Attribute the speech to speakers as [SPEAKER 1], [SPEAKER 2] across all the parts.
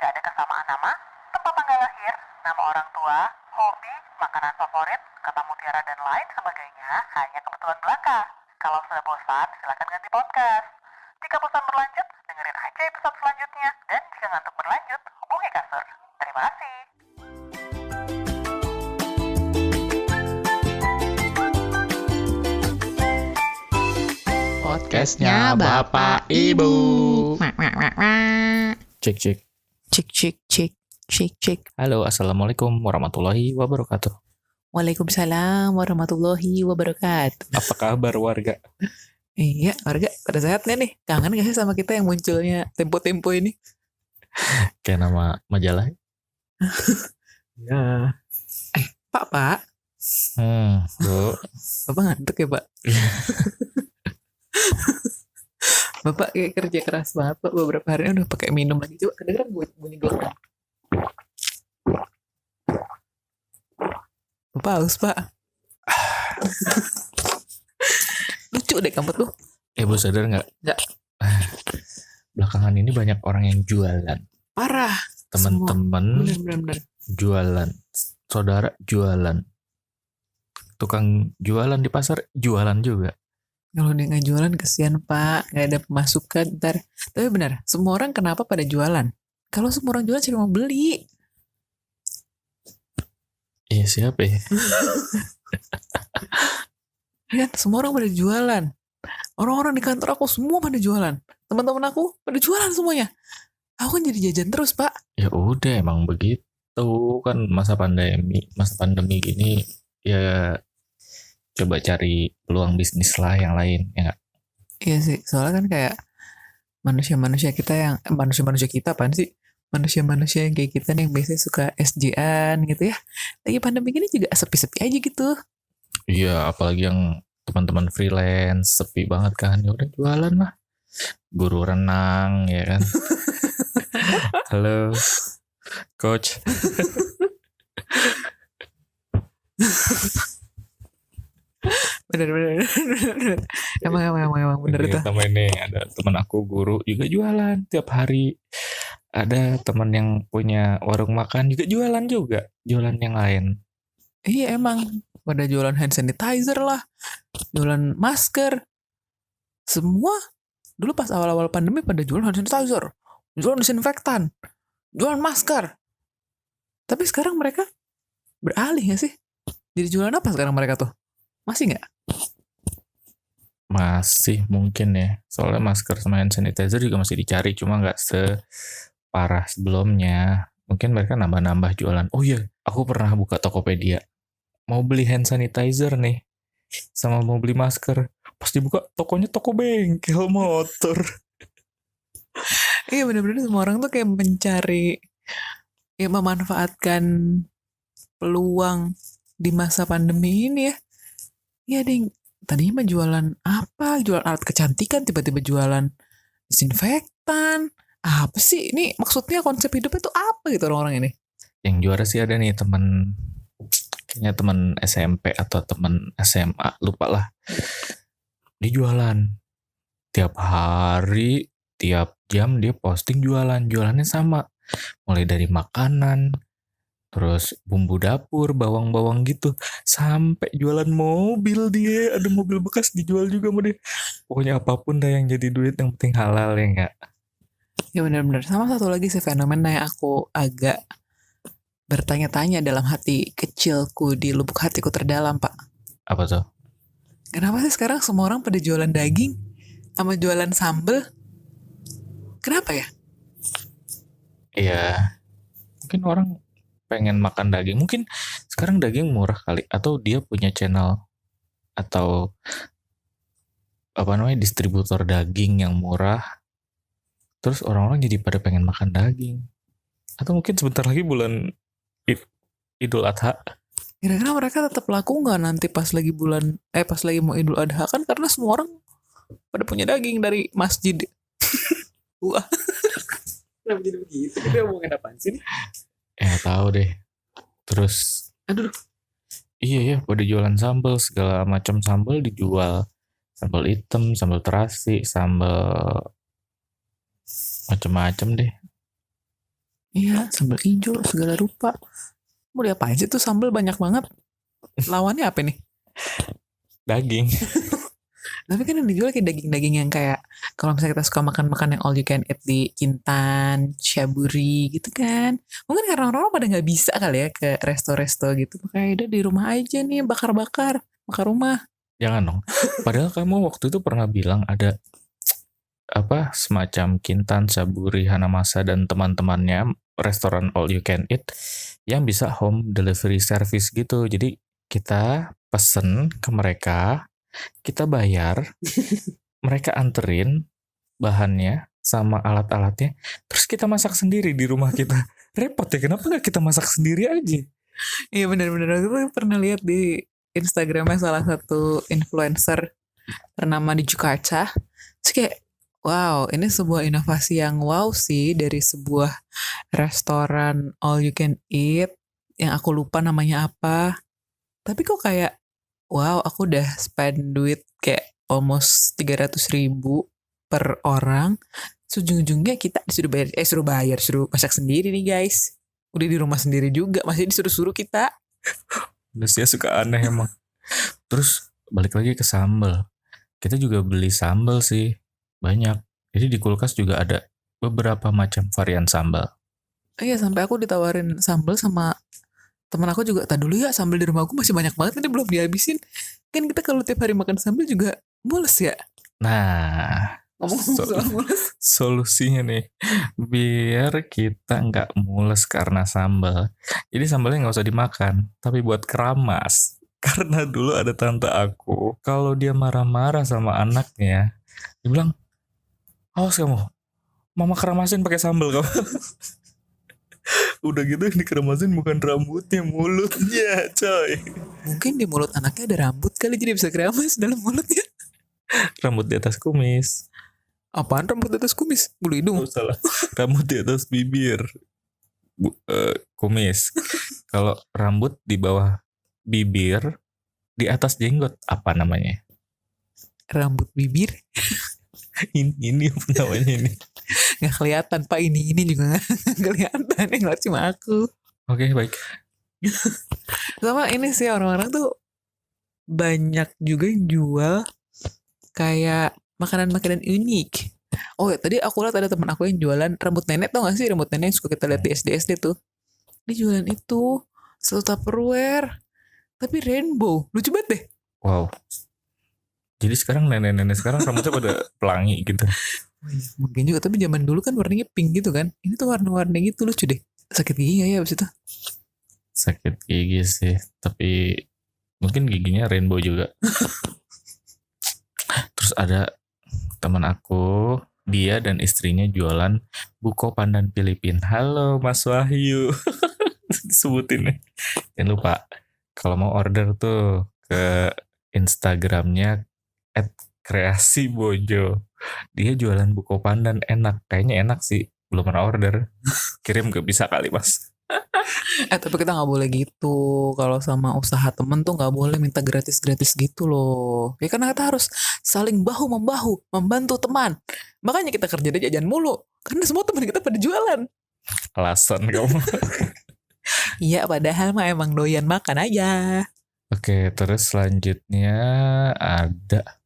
[SPEAKER 1] Tidak ada kesamaan nama, tempat tanggal lahir, nama orang tua, hobi, makanan favorit, kata mutiara dan lain sebagainya hanya kebetulan belaka. Kalau sudah bosan, silakan ganti podcast. Jika bosan berlanjut, dengerin aja episode selanjutnya. Dan jika ngantuk berlanjut, hubungi kasur. Terima kasih.
[SPEAKER 2] Podcastnya Bapak Ibu.
[SPEAKER 3] Cek cek.
[SPEAKER 2] Cek.
[SPEAKER 3] Halo, assalamualaikum warahmatullahi wabarakatuh.
[SPEAKER 2] Waalaikumsalam warahmatullahi wabarakatuh.
[SPEAKER 3] Apa kabar warga?
[SPEAKER 2] Iya, warga pada sehat nggak nih? Kangen gak sih sama kita yang munculnya tempo-tempo ini?
[SPEAKER 3] Kayak nama majalah. Ya.
[SPEAKER 2] Pak.
[SPEAKER 3] Bu.
[SPEAKER 2] Bapak ngantuk ya, Pak? Bapak kayak kerja keras banget, Pak. Beberapa hari ini udah pakai minum lagi. Coba kedengeran bunyi gelombang. Bapak haus, Pak. Lucu deh kamu tuh.
[SPEAKER 3] Bu sadar nggak?
[SPEAKER 2] Nggak.
[SPEAKER 3] Belakangan ini banyak orang yang jualan.
[SPEAKER 2] Parah.
[SPEAKER 3] Teman-teman
[SPEAKER 2] Bener.
[SPEAKER 3] jualan. Saudara jualan. Tukang jualan di pasar jualan juga.
[SPEAKER 2] Kalau dia nggak jualan kesian, Pak. Nggak ada pemasukan ntar. Tapi benar, semua orang kenapa pada jualan? Kalau semua orang jualan siapa mau beli?
[SPEAKER 3] Iya siapa ya?
[SPEAKER 2] Kan semua orang pada jualan. Orang-orang di kantor aku semua pada jualan. Teman-teman aku pada jualan semuanya. Aku kan jadi jajan terus, Pak.
[SPEAKER 3] Ya udah emang begitu kan masa pandemi gini ya coba cari peluang bisnis lah yang lain ya nggak?
[SPEAKER 2] Iya sih, soalnya kan kayak manusia-manusia kita yang manusia-manusia kita apaan sih? Manusia-manusia yang kayak kita nih yang biasanya suka SJ-an gitu ya. Lagi pandemi gini juga sepi-sepi aja gitu.
[SPEAKER 3] Iya, apalagi yang teman-teman freelance sepi banget kan. Ya udah jualan lah. Guru renang ya kan. Halo, coach.
[SPEAKER 2] Bener. Emang bener itu.
[SPEAKER 3] Temen ini ada teman aku guru juga jualan tiap hari. Ada teman yang punya warung makan juga jualan yang lain.
[SPEAKER 2] Iya emang pada jualan hand sanitizer lah, jualan masker, semua dulu pas awal-awal pandemi pada jualan hand sanitizer, jualan disinfektan, jualan masker. Tapi sekarang mereka beralih nggak sih? Jadi jualan apa sekarang mereka tuh? Masih nggak?
[SPEAKER 3] Masih mungkin ya. Soalnya masker sama hand sanitizer juga masih dicari, cuma nggak separah sebelumnya. Mungkin mereka nambah-nambah jualan. Oh iya, aku pernah buka Tokopedia. Mau beli hand sanitizer nih, sama mau beli masker. Pas dibuka, tokonya toko bengkel motor.
[SPEAKER 2] Iya bener-bener semua orang tuh kayak mencari, ya memanfaatkan peluang di masa pandemi ini ya. Iya ding, tadinya mah jualan apa? Jualan alat kecantikan, tiba-tiba jualan disinfektan. Apa sih? Ini maksudnya konsep hidupnya tuh apa gitu orang-orang ini?
[SPEAKER 3] Yang juara sih ada nih kayaknya teman SMP atau teman SMA, lupa lah. Dia jualan. Tiap hari, tiap jam dia posting jualan. Jualannya sama. Mulai dari makanan, terus bumbu dapur, bawang-bawang gitu, sampai jualan mobil dia. Ada mobil bekas dijual juga sama dia. Pokoknya apapun dah yang jadi duit, yang penting halal ya enggak?
[SPEAKER 2] Ya benar-benar. Sama satu lagi sih fenomena yang aku agak bertanya-tanya dalam hati kecilku, di lubuk hatiku terdalam, Pak.
[SPEAKER 3] Apa tuh?
[SPEAKER 2] Kenapa sih sekarang semua orang pada jualan daging sama jualan sambel? Kenapa ya?
[SPEAKER 3] Iya, mungkin orang pengen makan daging. Mungkin sekarang daging murah kali, atau dia punya channel atau apa namanya distributor daging yang murah. Terus orang-orang jadi pada pengen makan daging. Atau mungkin sebentar lagi bulan Idul Adha.
[SPEAKER 2] Kira-kira mereka tetap laku nggak nanti pas lagi pas lagi mau Idul Adha kan, karena semua orang pada punya daging dari masjid. Wah. Kenapa jadi begitu? Kita ngomongin apaan sih nih?
[SPEAKER 3] Tahu deh. Terus
[SPEAKER 2] Aduh.
[SPEAKER 3] iya ya, pada jualan sambal, segala macam sambal dijual. Sambal hitam, sambal terasi, sambal macam-macam deh.
[SPEAKER 2] Iya, sambal hijau segala rupa. Mau diapain sih tuh sambal banyak banget. Lawannya apa nih?
[SPEAKER 3] Daging.
[SPEAKER 2] Tapi kan yang dijual kayak daging-daging yang kayak kalau misalnya kita suka makan-makan yang all you can eat di Kintan, Shaburi gitu kan. Mungkin karena orang-orang pada nggak bisa kali ya ke resto-resto gitu. Makanya udah di rumah aja nih bakar-bakar, bakar rumah.
[SPEAKER 3] Jangan dong. Padahal kamu waktu itu pernah bilang ada apa semacam Kintan, Saburi, Hanamasa dan teman-temannya restoran all you can eat yang bisa home delivery service gitu. Jadi kita pesen ke mereka, kita bayar, mereka anterin bahannya sama alat-alatnya, terus kita masak sendiri di rumah kita. Repot ya, kenapa nggak kita masak sendiri aja?
[SPEAKER 2] Iya benar-benar aku pernah lihat di Instagramnya salah satu influencer ternama di Jakarta. Terus kayak wow, ini sebuah inovasi yang wow sih dari sebuah restoran all you can eat yang aku lupa namanya apa. Tapi kok kayak wow, aku udah spend duit kayak almost 300.000 per orang. Ujung-ujungnya kita suruh masak sendiri nih guys. Udah di rumah sendiri juga, masih disuruh-suruh kita.
[SPEAKER 3] Manusia suka aneh emang. Terus balik lagi ke sambal. Kita juga beli sambal sih, banyak. Jadi di kulkas juga ada beberapa macam varian sambal.
[SPEAKER 2] Iya, sampai aku ditawarin sambal sama teman aku juga. Tadi dulu ya, sambal di rumah aku masih banyak banget, ini belum dihabisin. Kan kita kalau tiap hari makan sambal juga mules ya.
[SPEAKER 3] Nah,
[SPEAKER 2] Ngomong soal mules.
[SPEAKER 3] solusinya nih, biar kita nggak mules karena sambal. Jadi sambalnya nggak usah dimakan, tapi buat keramas. Karena dulu ada tante aku, kalau dia marah-marah sama anaknya, dia bilang, awas kamu, mama keramasin pakai sambal kamu. Udah gitu yang dikeramasin bukan rambutnya, mulutnya coy.
[SPEAKER 2] Mungkin di mulut anaknya ada rambut kali, jadi bisa keramas dalam mulutnya.
[SPEAKER 3] Rambut di atas kumis.
[SPEAKER 2] Apaan rambut di atas kumis? Bulu hidung.
[SPEAKER 3] Oh salah, rambut di atas bibir. Kumis. Kalau rambut di bawah bibir, di atas jenggot, apa namanya?
[SPEAKER 2] Rambut bibir.
[SPEAKER 3] Ini apa namanya ini?
[SPEAKER 2] Nggak kelihatan pak, ini juga nggak kelihatan, yang ngeliat cuma aku.
[SPEAKER 3] Oke, baik.
[SPEAKER 2] Sama ini sih orang-orang tuh banyak juga yang jual kayak makanan-makanan unik. Oh ya, tadi aku lihat ada teman aku yang jualan rambut nenek, tau gak sih rambut nenek yang suka kita lihat di SD tuh. Dia jualan itu satu Tupperware tapi rainbow, lucu banget deh.
[SPEAKER 3] Wow. Jadi sekarang nenek-nenek sekarang rambutnya pada pelangi gitu.
[SPEAKER 2] Mungkin juga, tapi zaman dulu kan warnanya pink gitu kan. Ini tuh warna-warni gitu, lucu deh. Sakit gigi gak ya abis itu?
[SPEAKER 3] Sakit gigi sih, tapi mungkin giginya rainbow juga. Terus ada teman aku, dia dan istrinya jualan buko pandan Filipin. Halo Mas Wahyu. Disebutin nih. Jangan lupa kalau mau order tuh ke Instagramnya @kreasibojo. Dia jualan buko pandan, enak. Kayaknya enak sih. Belum pernah order. Kirim ke bisa kali mas.
[SPEAKER 2] Tapi kita nggak boleh gitu. Kalau sama usaha temen tuh nggak boleh minta gratis-gratis gitu loh. Ya karena kita harus saling bahu membahu, membantu teman. Makanya kita kerja di jajan mulu. Karena semua teman kita pada jualan.
[SPEAKER 3] Alasan kamu.
[SPEAKER 2] Iya, padahal mah emang doyan makan aja.
[SPEAKER 3] Oke, terus selanjutnya ada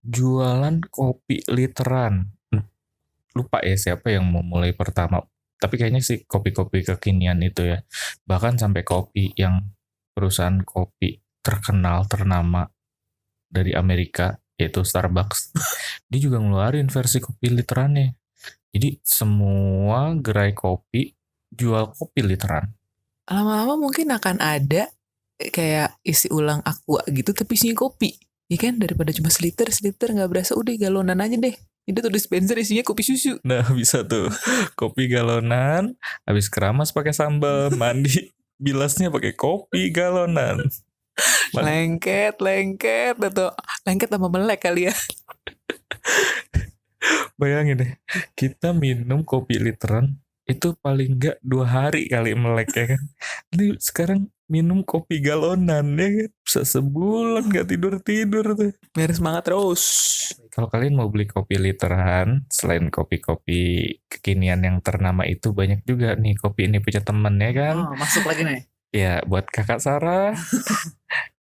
[SPEAKER 3] jualan kopi literan. Lupa ya siapa yang mau mulai pertama. Tapi kayaknya sih kopi-kopi kekinian itu ya. Bahkan sampai kopi yang perusahaan kopi terkenal, ternama dari Amerika, yaitu Starbucks. Dia juga ngeluarin versi kopi literannya. Jadi semua gerai kopi jual kopi literan.
[SPEAKER 2] Lama-lama mungkin akan ada kayak isi ulang aqua gitu tapi isinya kopi. Ya kan, daripada cuma seliter nggak berasa, udah galonan aja deh. Itu tuh dispenser isinya kopi susu.
[SPEAKER 3] Nah bisa tuh kopi galonan, habis keramas pakai sambal, mandi bilasnya pakai kopi galonan.
[SPEAKER 2] Lengket atau lengket sama melek kali ya.
[SPEAKER 3] Bayangin deh, kita minum kopi literan itu paling enggak 2 hari kali melek ya kan. Ini sekarang minum kopi galonan ya kan. Bisa sebulan gak tidur-tidur tuh.
[SPEAKER 2] Biar semangat terus.
[SPEAKER 3] Kalau kalian mau beli kopi literan, selain kopi-kopi kekinian yang ternama itu, banyak juga nih kopi ini punya temen ya kan.
[SPEAKER 2] Oh, masuk lagi nih.
[SPEAKER 3] Ya buat kakak Sarah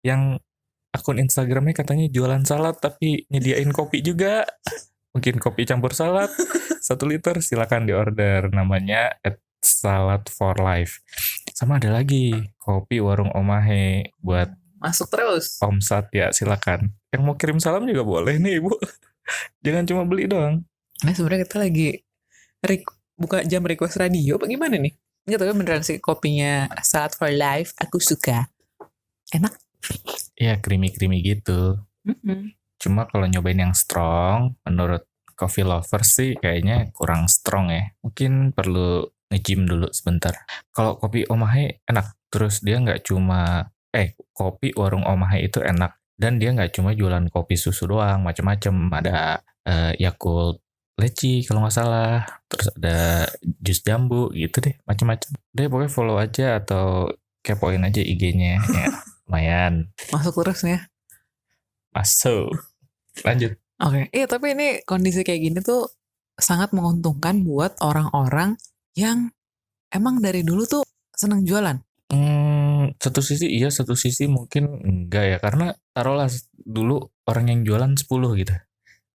[SPEAKER 3] yang akun Instagramnya katanya jualan salad tapi nyediain kopi juga. Mungkin kopi campur salad 1 liter, silakan diorder, namanya @salad for life. Sama ada lagi kopi warung Omahe buat
[SPEAKER 2] Masuk terus.
[SPEAKER 3] Om Satya, silakan. Yang mau kirim salam juga boleh nih Ibu. Jangan cuma beli doang.
[SPEAKER 2] Nah sebenarnya kita lagi buka jam request radio apa gimana nih? Enggak, tapi beneran sih kopinya Salad for Life aku suka. Enak.
[SPEAKER 3] Ya creamy-creamy gitu. Cuma kalau nyobain yang strong, menurut coffee lovers sih kayaknya kurang strong ya. Mungkin perlu nge-gym dulu sebentar. Kalau kopi Omahe enak. Terus dia nggak cuma kopi warung Omahe itu enak. Dan dia nggak cuma jualan kopi susu doang, macam-macam. Ada Yakult leci kalau nggak salah. Terus ada jus jambu gitu deh, macam-macam. Deh pokoknya follow aja atau kepoin aja IG-nya ya. Lumayan.
[SPEAKER 2] Masuk terus ya.
[SPEAKER 3] Masuk. Lanjut.
[SPEAKER 2] Oke. Iya, tapi ini kondisi kayak gini tuh sangat menguntungkan buat orang-orang yang emang dari dulu tuh seneng jualan.
[SPEAKER 3] Satu sisi iya, satu sisi mungkin enggak ya. Karena taruhlah dulu orang yang jualan 10 gitu.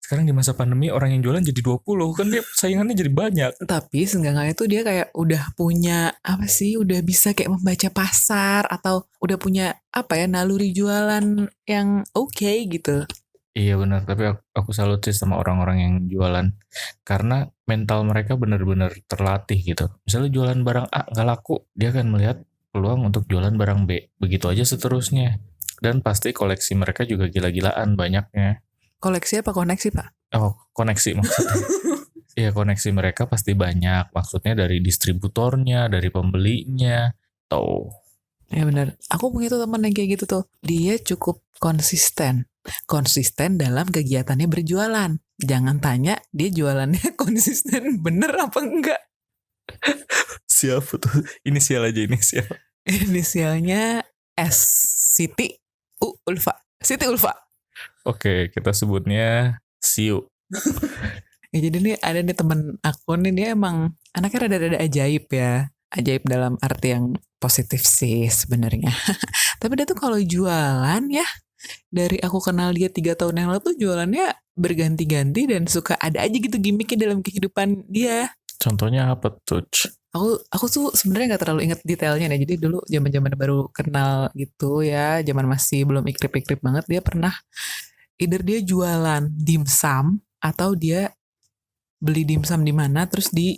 [SPEAKER 3] Sekarang di masa pandemi orang yang jualan jadi 20. Kan dia saingannya jadi banyak.
[SPEAKER 2] Tapi seenggaknya itu dia kayak udah punya apa sih, udah bisa kayak membaca pasar atau udah punya apa ya, naluri jualan yang oke gitu.
[SPEAKER 3] Iya benar, tapi aku salut sih sama orang-orang yang jualan. Karena mental mereka benar-benar terlatih gitu. Misalnya jualan barang A nggak laku, dia akan melihat peluang untuk jualan barang B. Begitu aja seterusnya. Dan pasti koleksi mereka juga gila-gilaan banyaknya.
[SPEAKER 2] Koleksi apa koneksi, Pak?
[SPEAKER 3] Oh, koneksi maksudnya. Iya, koneksi mereka pasti banyak. Maksudnya dari distributornya, dari pembelinya. Tuh.
[SPEAKER 2] Ya benar. Aku punya tuh teman yang kayak gitu tuh. Dia cukup konsisten. Konsisten dalam kegiatannya berjualan. Jangan tanya dia jualannya konsisten bener apa enggak.
[SPEAKER 3] Siapa tuh? Inisial aja, inisial.
[SPEAKER 2] Inisialnya S. Siti Ulfa. Siti Ulfa.
[SPEAKER 3] Oke, kita sebutnya Siu.
[SPEAKER 2] Ya, jadi nih ada nih temen aku nih, dia emang anaknya rada-rada ajaib ya. Ajaib dalam arti yang positif sih sebenarnya. Tapi dia tuh kalau jualan ya, dari aku kenal dia 3 tahun yang lalu tuh jualannya berganti-ganti dan suka ada aja gitu gimmicknya dalam kehidupan dia.
[SPEAKER 3] Contohnya apa tuh?
[SPEAKER 2] Aku tuh sebenarnya nggak terlalu inget detailnya nih. Jadi dulu zaman-zaman baru kenal gitu ya, zaman masih belum ikrip-ikrip banget, dia pernah either dia jualan dimsum atau dia beli dimsum di mana terus di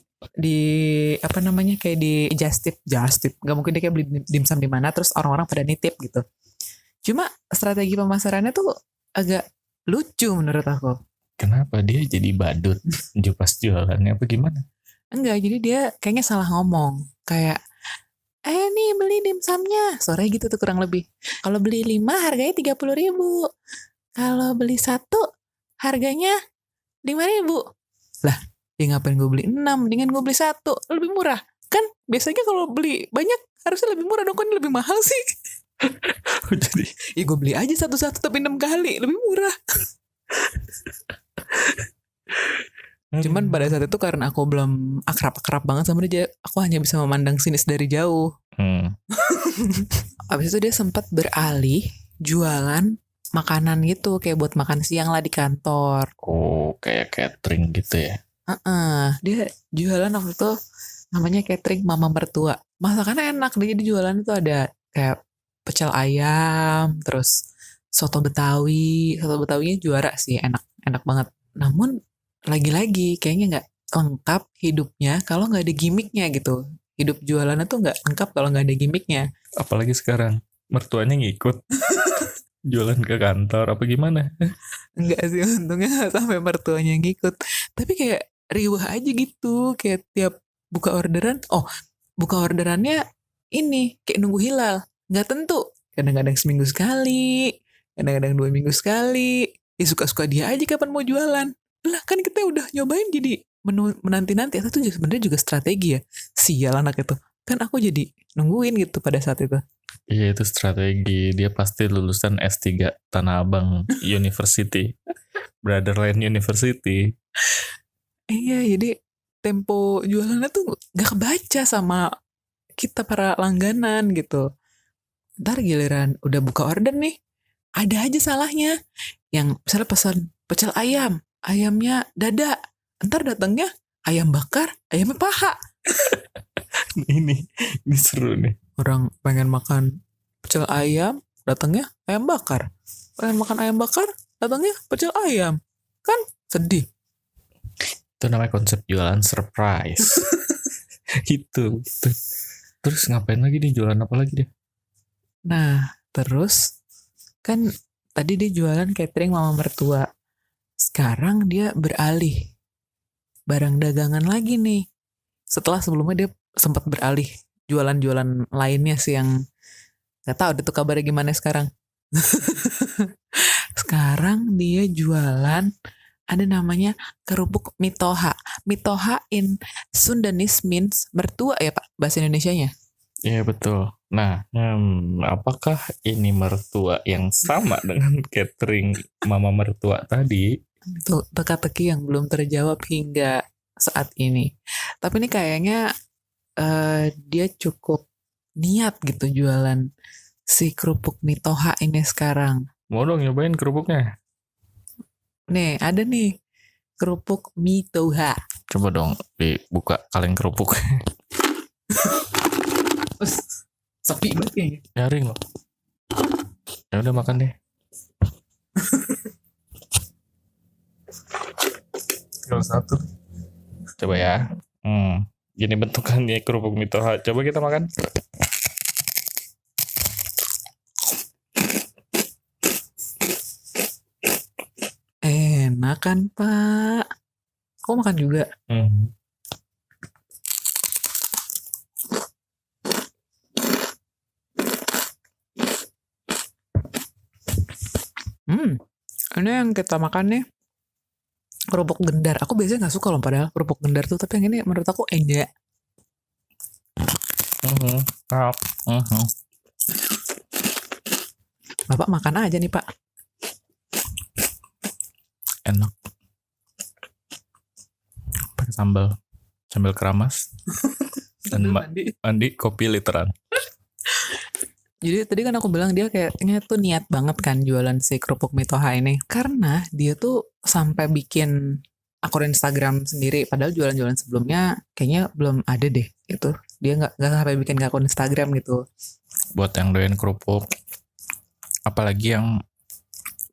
[SPEAKER 2] apa namanya kayak di just tip nggak mungkin dia kayak beli dimsum di mana terus orang-orang pada nitip gitu. Cuma strategi pemasarannya tuh agak lucu menurut aku.
[SPEAKER 3] Kenapa dia jadi badut pas jualannya apa gimana?
[SPEAKER 2] Enggak, jadi dia kayaknya salah ngomong. Kayak, nih beli dimsumnya. Sore gitu tuh kurang lebih. Kalau beli 5 harganya 30.000. Kalau beli 1 harganya 5.000. Lah, ya ngapain gue beli 6? Mendingan gue beli 1. Lebih murah. Kan biasanya kalau beli banyak harusnya lebih murah dong. Kan lebih mahal sih.
[SPEAKER 3] Jadi
[SPEAKER 2] ya gue beli aja satu-satu tapi 6 kali. Lebih murah. Cuman pada saat itu karena aku belum akrab-akrab banget sama dia, aku hanya bisa memandang sinis dari jauh. Abis itu dia sempat beralih jualan makanan gitu, kayak buat makan siang lah di kantor.
[SPEAKER 3] Oh, kayak catering gitu ya?
[SPEAKER 2] Dia jualan waktu itu namanya catering Mama Mertua. Masakannya enak, dia jadi jualan itu ada kayak pecel ayam, terus soto Betawi. Soto Betawinya juara sih, enak banget. Namun lagi-lagi kayaknya nggak lengkap hidupnya kalau nggak ada gimmicknya gitu. Hidup jualannya tuh nggak lengkap kalau nggak ada gimmicknya.
[SPEAKER 3] Apalagi sekarang mertuanya ngikut jualan ke kantor apa gimana?
[SPEAKER 2] Enggak sih, untungnya nggak sampai mertuanya ngikut. Tapi kayak riwah aja gitu, kayak tiap buka orderannya ini kayak nunggu hilal, nggak tentu. Kadang-kadang seminggu sekali, kadang-kadang 2 minggu sekali. Ya suka-suka dia aja kapan mau jualan. Lah kan kita udah nyobain jadi menanti-nanti. Itu sebenarnya juga strategi ya. Sial anak itu. Kan aku jadi nungguin gitu pada saat itu.
[SPEAKER 3] Iya itu strategi. Dia pasti lulusan S3 Tanah Abang University. Brotherland University.
[SPEAKER 2] Iya, jadi tempo jualannya tuh gak kebaca sama kita para langganan gitu. Ntar giliran udah buka order nih, ada aja salahnya. Yang misalnya pesan pecel ayam, ayamnya dada. Ntar datangnya ayam bakar, ayamnya paha.
[SPEAKER 3] ini seru nih.
[SPEAKER 2] Orang pengen makan pecel ayam, datangnya ayam bakar. Pengen makan ayam bakar, datangnya pecel ayam. Kan sedih.
[SPEAKER 3] Itu namanya konsep jualan surprise. itu. Terus ngapain lagi nih, jualan apa lagi deh?
[SPEAKER 2] Nah, terus kan tadi dia jualan catering mama mertua. Sekarang dia beralih barang dagangan lagi nih. Setelah sebelumnya dia sempat beralih jualan-jualan lainnya sih yang gak tahu deh tuh kabarnya gimana sekarang. Sekarang dia jualan ada namanya kerupuk mitoha. Mitoha in Sundanese means mertua ya Pak bahasa Indonesianya.
[SPEAKER 3] Iya betul. Nah, apakah ini mertua yang sama dengan catering mama mertua tadi?
[SPEAKER 2] Itu teka-teki yang belum terjawab hingga saat ini. Tapi ini kayaknya dia cukup niat gitu jualan si kerupuk mitoha ini sekarang.
[SPEAKER 3] Mau dong nyobain kerupuknya?
[SPEAKER 2] Nih, ada nih kerupuk mitoha.
[SPEAKER 3] Coba dong dibuka kaleng kerupuk.
[SPEAKER 2] Sepi banget kayaknya.
[SPEAKER 3] Nyaring loh. Ya udah makan deh. Tinggal satu. Coba ya. Gini bentukannya kerupuk mitoha. Coba kita makan.
[SPEAKER 2] Enak kan Pak? Kok makan juga? Ini yang kita makan nih kerupuk gendar. Aku biasanya nggak suka loh padahal kerupuk gendar tuh, tapi yang ini menurut aku enak. Bapak makan aja nih Pak.
[SPEAKER 3] Enak. Pakai sambal keramas dan mandi kopi literan.
[SPEAKER 2] Jadi tadi kan aku bilang dia kayaknya tuh niat banget kan jualan si kerupuk mitoha ini. Karena dia tuh sampai bikin akun Instagram sendiri. Padahal jualan-jualan sebelumnya kayaknya belum ada deh. Itu dia nggak sampai bikin akun Instagram gitu.
[SPEAKER 3] Buat yang doyan kerupuk, apalagi yang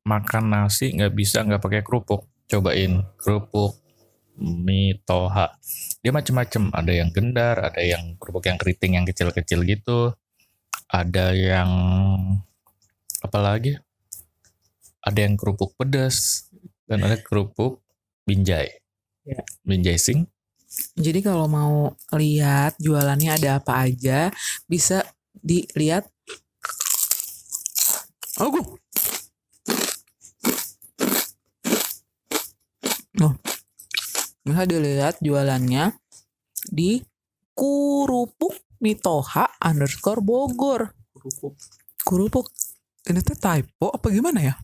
[SPEAKER 3] makan nasi nggak bisa nggak pakai kerupuk, cobain kerupuk mitoha. Dia macem-macem. Ada yang gendar, ada yang kerupuk yang keriting yang kecil-kecil gitu. Ada yang apa lagi? Ada yang kerupuk pedas dan ada kerupuk binjai.
[SPEAKER 2] Ya.
[SPEAKER 3] Binjai sing.
[SPEAKER 2] Jadi kalau mau lihat jualannya ada apa aja, bisa dilihat. Bisa dilihat jualannya di Kurupuk Mitoha _Bogor. Kurupuk. Ini tuh typo apa gimana ya?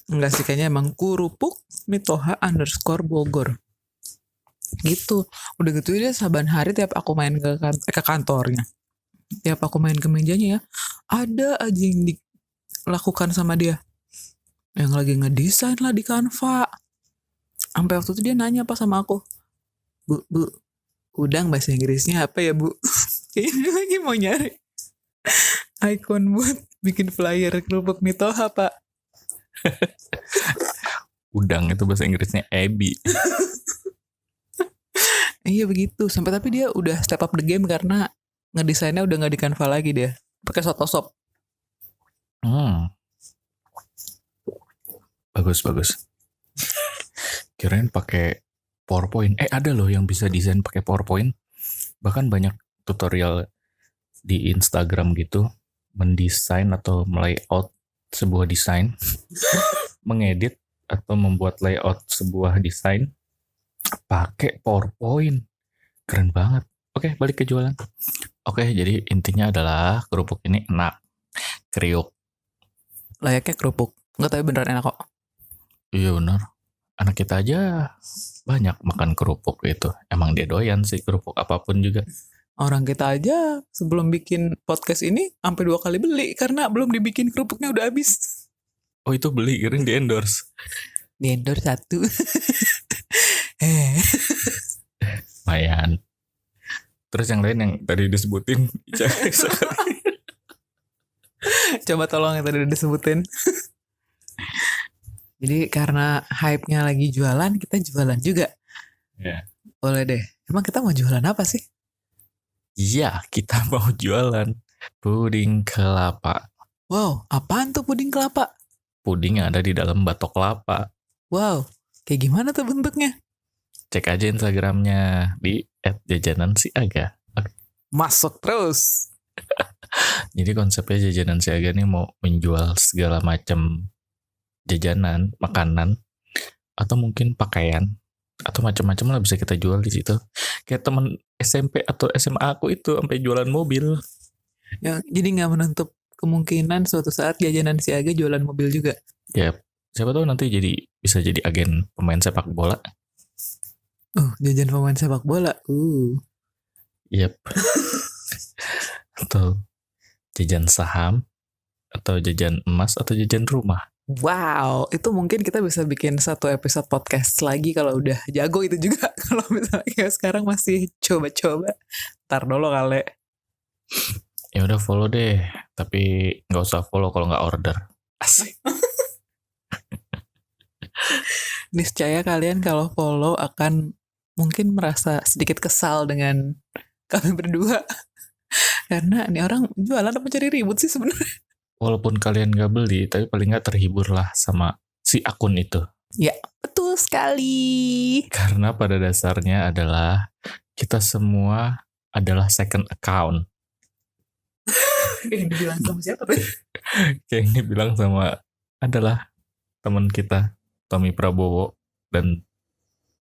[SPEAKER 2] Enggak sih, kayaknya emang Kurupuk Mitoha _Bogor. Gitu. Udah gitu dia saban hari tiap aku main ke kantornya. Tiap aku main ke mejanya ya, ada aja yang dilakukan sama dia. Yang lagi ngedesain lah di Canva. Sampai waktu itu dia nanya apa sama aku, Bu, udang bahasa Inggrisnya apa ya Bu? Kayaknya lagi mau nyari icon buat bikin flyer kerupuk mitoha Pak.
[SPEAKER 3] Udang itu bahasa Inggrisnya ebi.
[SPEAKER 2] Iya begitu. Sampai tapi dia udah step up the game karena ngedesainnya udah nggak di Canva lagi dia. Pakai Photoshop.
[SPEAKER 3] Bagus. Kirain pakai PowerPoint. Ada loh yang bisa desain pakai PowerPoint. Bahkan banyak tutorial di Instagram gitu, mendesain atau layout sebuah desain, mengedit atau membuat layout sebuah desain pakai PowerPoint. Keren banget. Oke, balik ke jualan. Oke, jadi intinya adalah kerupuk ini enak. Kriuk.
[SPEAKER 2] Layaknya kerupuk. Nggak, tapi beneran enak kok.
[SPEAKER 3] Iya benar. Anak kita aja banyak makan kerupuk itu. Emang dia doyan sih kerupuk apapun juga.
[SPEAKER 2] Orang kita aja sebelum bikin podcast ini sampai 2 kali beli karena belum dibikin kerupuknya udah habis.
[SPEAKER 3] Oh itu beli, keren di endorse.
[SPEAKER 2] Di endorse 1.
[SPEAKER 3] Lumayan. Terus yang lain yang tadi disebutin.
[SPEAKER 2] Coba tolong yang tadi udah disebutin. Jadi karena hype-nya lagi jualan, kita jualan juga.
[SPEAKER 3] Ya.
[SPEAKER 2] Boleh deh. Emang kita mau jualan apa sih?
[SPEAKER 3] Iya, kita mau jualan puding kelapa.
[SPEAKER 2] Wow, apaan tuh puding kelapa?
[SPEAKER 3] Puding yang ada di dalam batok kelapa.
[SPEAKER 2] Wow, kayak gimana tuh bentuknya?
[SPEAKER 3] Cek aja Instagramnya di @jajanansiaga.
[SPEAKER 2] Masuk terus.
[SPEAKER 3] Jadi konsepnya Jajanan Siaga nih mau menjual segala macam jajanan, makanan, atau mungkin pakaian, atau macam-macam lah bisa kita jual di situ. Kayak teman SMP atau SMA aku itu sampai jualan mobil.
[SPEAKER 2] Ya, jadi nggak menutup kemungkinan suatu saat Jajanan Siaga jualan mobil juga.
[SPEAKER 3] Ya, siapa tahu nanti bisa jadi agen pemain sepak bola.
[SPEAKER 2] Jajan pemain sepak bola.
[SPEAKER 3] Yep. Atau jajan saham, atau jajan emas, atau jajan rumah.
[SPEAKER 2] Wow, itu mungkin kita bisa bikin satu episode podcast lagi kalau udah jago itu juga. Kalau misalnya kayak sekarang masih coba-coba. Ntar dulu kali.
[SPEAKER 3] Ya udah follow deh, tapi nggak usah follow kalau nggak order. Asik.
[SPEAKER 2] Niscaya kalian kalau follow akan mungkin merasa sedikit kesal dengan kami berdua. Karena ini orang jualan apa cari ribut sih sebenarnya.
[SPEAKER 3] Walaupun kalian nggak beli, tapi paling nggak terhibur lah sama si akun itu.
[SPEAKER 2] Ya, betul sekali.
[SPEAKER 3] Karena pada dasarnya adalah kita semua adalah second account.
[SPEAKER 2] Kayak dibilang sama siapa tuh?
[SPEAKER 3] Kayak yang dibilang sama adalah teman kita, Tommy Prabowo, dan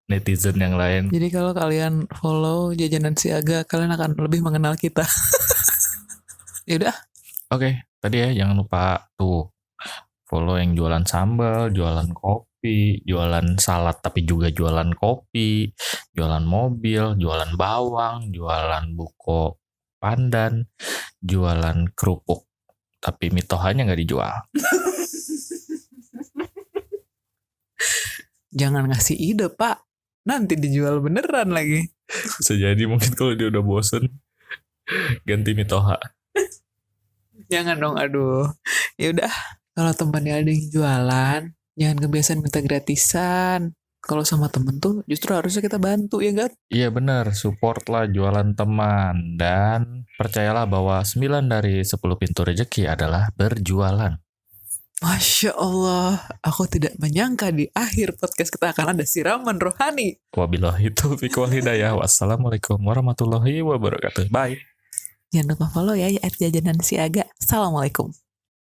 [SPEAKER 3] netizen yang lain.
[SPEAKER 2] Jadi kalau kalian follow Jajanan Siaga, kalian akan lebih mengenal kita. Yaudah.
[SPEAKER 3] Oke, tadi ya jangan lupa tuh follow yang jualan sambal, jualan kopi, jualan salad tapi juga jualan kopi, jualan mobil, jualan bawang, jualan buko pandan, jualan kerupuk. Tapi mitohanya nggak dijual.
[SPEAKER 2] Jangan ngasih ide, Pak. Nanti dijual beneran lagi.
[SPEAKER 3] Bisa jadi mungkin kalau dia udah bosen ganti mitoha.
[SPEAKER 2] Jangan dong, aduh. Ya udah, kalau temannya ada yang jualan, jangan kebiasaan minta gratisan. Kalau sama temen tuh justru harusnya kita bantu, ya kan?
[SPEAKER 3] Iya benar, support lah jualan teman. Dan percayalah bahwa 9 dari 10 pintu rezeki adalah berjualan.
[SPEAKER 2] Masya Allah, aku tidak menyangka di akhir podcast kita akan ada siraman rohani.
[SPEAKER 3] Wabillahi taufiq wal hidayah. Wassalamualaikum warahmatullahi wabarakatuh. Bye.
[SPEAKER 2] Jangan lupa follow ya @jajanansiaga. Assalamualaikum.